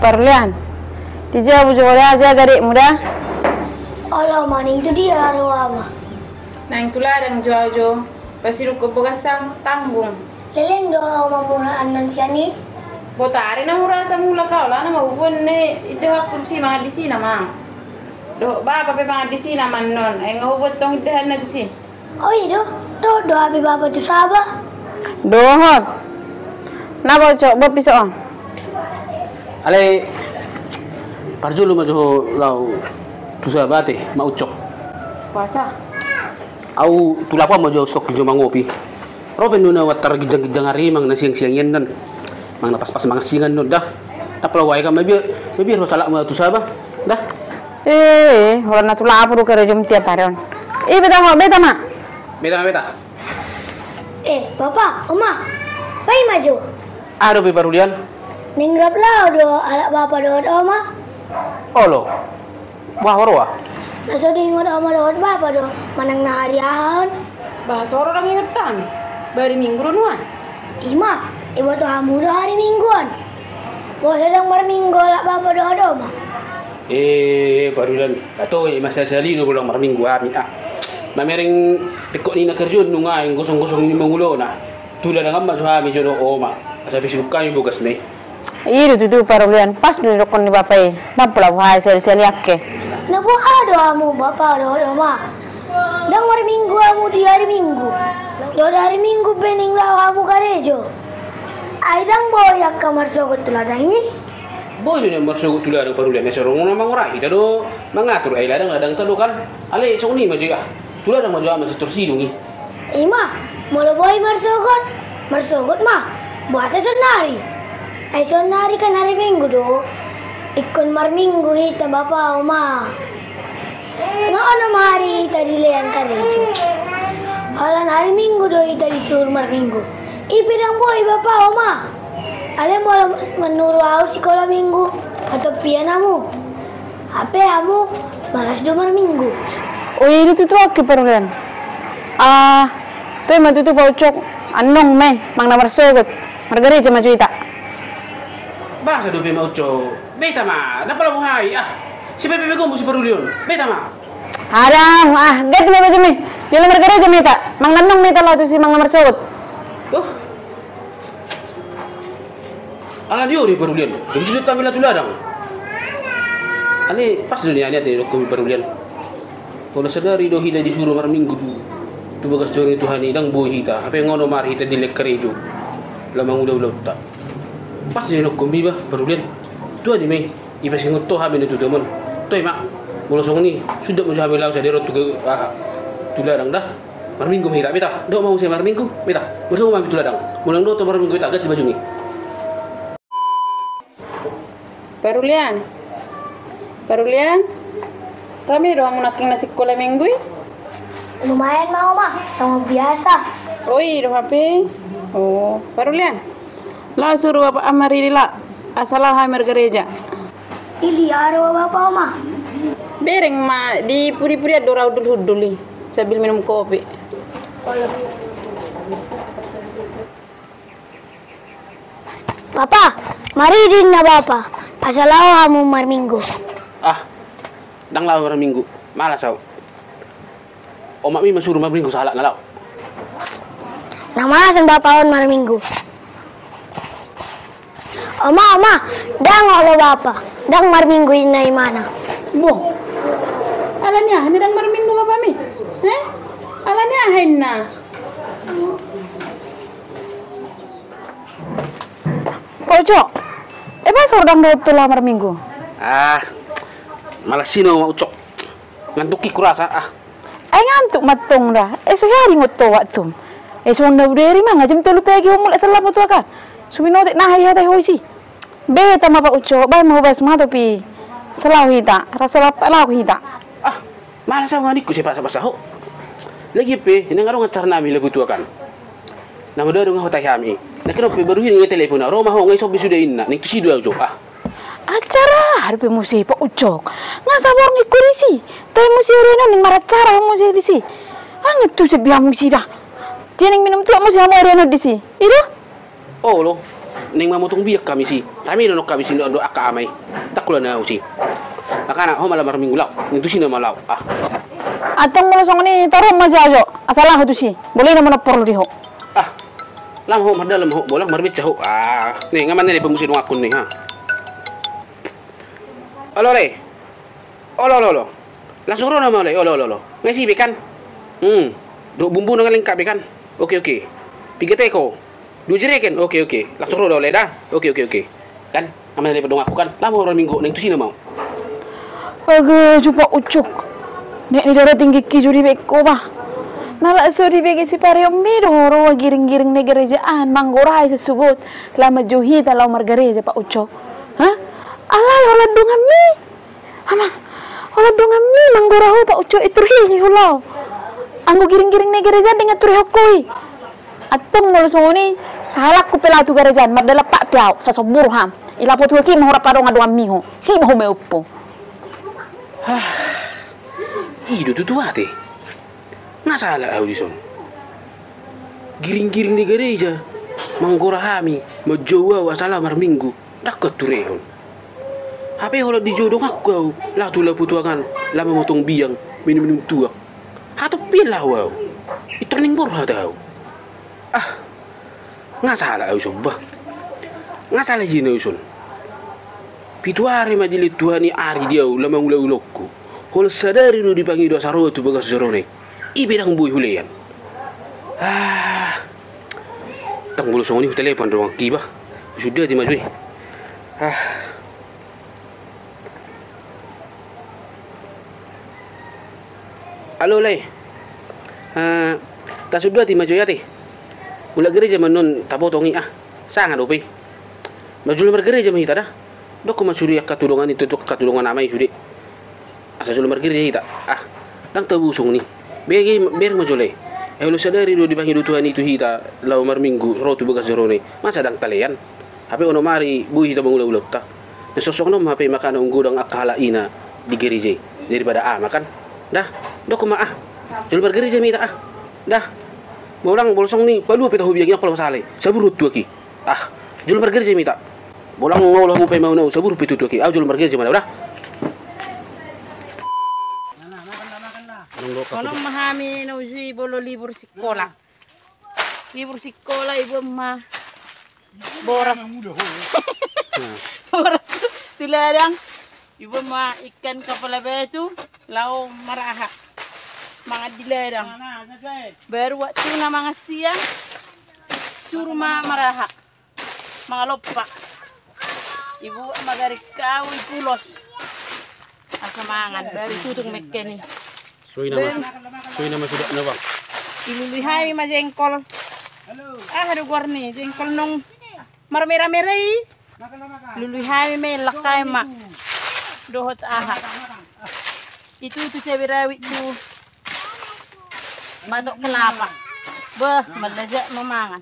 Parlian. Tija bujola aja garik muda. Allah maning tu dia arwah. Nang tularang jojo. Pasiru ko bagasang tanggung. Leleng doa mamuna anan siani. Botari na mura sa mula ka wala na mabubun ne ito kursi mga disina ma. Do ba pa mga disina man non ay ngahubot tong idahan na tusi. Oi do abi bapa tu saba. Dohot. Na ba cok ba piso ang. Ale parjulu majo lau tusa bate maucok. Puasa. Au tulapa majo sok jo mangopi. Roben nuna watar gijang-gijang hari mang nasiang-siang yan nan. Mang napas-pas mga singan nun dah. Tapalaway ka mabir ho salak mo tusa ba. Dah. Wala na tula apo ka rejum tiap paron. Beta ma. Beta. Bapa, Oma. Pai maju. Ado be barulian. Ningrap lau do alak bapa do Oma. Olo. Wah warwa. Naso do ingot Oma do bapa do manang na hari ahon. Bahasa orang ingat tami. Bari minggu nuan. Ima, ibu tu hamu do hari mingguan. Bos sedang berminggu alak bapa do Oma. Barulian. Ato masa sali do bulang marminggu ami ah. Mamering tekok ni nak kerja nunga yang gosong-gosong ni mengulo na. Tula dengan mak suami jodoh oma. Sabi si kami bukas ni. Iru tu parulian pas di rokon ni bapai. Nampula buhay sel-sel yakke. Nabuha do hamu bapa do Oma. Dang hari minggu hamu di hari minggu. Do hari minggu pening lau hamu karejo. Aidang boyak kamar sogot tuladangi. Boy ni masuk tula ada parulian ni sorong nama orang kita do mengatur ai ladang tadu kan. Ale sok ni maju ah. Tula ada maju ama setursi dungi. Ima, mula boy marsogot mah. Buat sonari. Ay sonari kan hari minggu do. Ikon marminggu hita bapa Oma. Noon hari hita dilean karejo. Halan hari minggu do hita disuruh marminggu. Ipidang boy bapa Oma. Ale mau menuru au sekolah minggu atau pianamu. HP kamu malas do marminggu. Oh ini tu aku parulian. Tu emang tu baucok anong me mang namar sogot. Margari jama cuita. Bahasa do be mauco. Beta ma, napala buhay ah. Si bebe ko mo si parulian. Beta ma. Arang get me baju me. Dia margari jama ita. Mang nanong me tala tu si mang namar sogot. Oh. Ala dia ni parulian. Jadi sudah tampil tu ladang. Ale pas dunia ni ada ko parulian. Kalau sadari do hida disuruh marminggu tu bagas jori Tuhan idang boy hita apa yang ngono mar hita dilek kerejo lamang udah tak pas je nok kombi bah parulian tu ani me iba singot to haben itu teman toy mak bolosong ni sudah mo habe law sa derot tu larang dah marminggu hita beta do mau se marminggu beta bolosong mau tu larang mulang do to marminggu hita gat baju ni Parulian. Kami doang menaking nasi sekolah minggu. Lumayan mau mah, sama biasa. Oi, doh HP. Oh, parulian. La suruh apa amari lila. Asalah hamir gereja. Ili aro bapa mah. Bereng ma di puri-puri ada orang hudul-huduli sambil minum kopi. Papa, mari dinna bapa. Asalau kamu marminggu. Dang law marminggu. Malas au. Oma mi masuruh marminggu salah na law. Nama sen bapa on marminggu. Oma, dang olo bapa. Dang marminggu inai mana? Boh. Alanya, ini dang marminggu bapa mi. Alanya henna. Ojo. Eba sordang do tulah marminggu. Malas sino mau ucok. Ngantuk kurasa Ay ngantuk matong dah. So hari ngoto waktu. So na uderi mah ngajam tulu pagi umul salah moto ka. Subino tek nah hari hatai hoisi. Beta ma pa ucok, ba mau bas ma topi. Salah hita, rasa lap lau hita. Malas aku ngadik ku sepak ho. Lagi pe, ini ngaro ngacar nami lagu tua kan. Nama do ngahotai kami. Nak kena pe baru ini telepon. Roma ho ngai sobi sudah inna. Ning tusi dua ucok acara harus musi pak ucok nggak sabar ngikurisi toy musi rena ning marat cara musi disi itu sebiar musi dah dia ning minum tu musi hamu rena disi itu Oh lo, neng mau tunggu biak kami sih. Kami nonok kami sini doa ka amay. Takula na usi. Akana ho malam minggu law. Itu sini malaw. Atong mo song ni tarom majajo. Asalah tu si. Boleh na mo na porlo diho. Lam ho madalam ho bolang marbit ho. Nih ngaman ni pengusin akun nih ha. Olo le. Olo. Langsung ro na mo le. Olo. Ngasi bekan. Do bumbu nang lengkap bekan. Oke. Tiga teko. Dua jereken. Oke. Langsung ro le dah. Oke. Kan ngaman ni pedong aku kan. Lam orang minggu ning tu sini mau. Aga jupa ucuk. Nek ni darah tinggi ki juri beko bah. Nala suri begi si pare ommi doro giring-giring ne gerejaan manggorai sesugut lama juhi talau margareja pak ucok. Hah? Alai olah dongami. Ama. Olah dongami manggoraho pak ucok iturhi hulau. Anggo giring-giring ne gereja dengan turhi hokoi. Atong mulu soni salak ku pelatu gerejaan mardala pak piau sasobur ham. Ila potu ki mahora padong adongami ho. Si maho me uppo. Ido tu ate. Nggak salah audison. Giring-giring di gereja. Manggora hami. Majowa wasala mar minggu. Dakat turehon. Apa hola dijodoh aku. Lah tu lah putuangan. Lama motong biang. Minum-minum tuak. Hato pilah wow. Itu ning borha tau. Nggak salah audison bah. Nggak salah jina audison. Pituari majilit Tuhan ni ari dia lama ulau-ulokku. Hola sadari lu dipanggil dosa roh tu bagas jorone. Ibidang buih hulean. Tang bulu song ni telepon doang kiba. Sudah di majui. Halo lay. Tak sudah di majui ati. Mula gereja manon tapotongi Sangat dope. Maju lemar gereja mahita dah. Dok masuri katulungan itu katulungan amai sudi. Asa lemar gereja hita. Tang tabusong ni. Biar majoleh. Lu sadari do dipanggil Tuhan itu hita lau mar minggu rotu begas jorone. Masa dang talean. Hape ono mari bu hita bangula-ulau ta. Nesosok nom hape makan unggudang akala ina di gereja daripada makan. Dah, dok ma Jual gereja mita Dah. Bolang bolsong ni palu peta hobi lagi kalau sale. Saburut tu aki. Jual gereja mita. Bolang ngolah mu pe mau no sabur pitu tu aki. Jual gereja mana dah. Kalau memahami naujui bolo libur sekolah ibu mah boras tiladang ibu mah ikan kepala batu lau maraha mga diladang baru waktu na mga siang suruh maraha mga lopa ibu magarik kawi pulos asamangan baru tutung mekeni. Suy nama sudah nawang. Iluluhay ma jengkol. Hado warni jengkol nong marmera-merai. Luluhay me lakay ma. Dohot Itu saya berawi tu. Matok kelapa. Malajak memangan.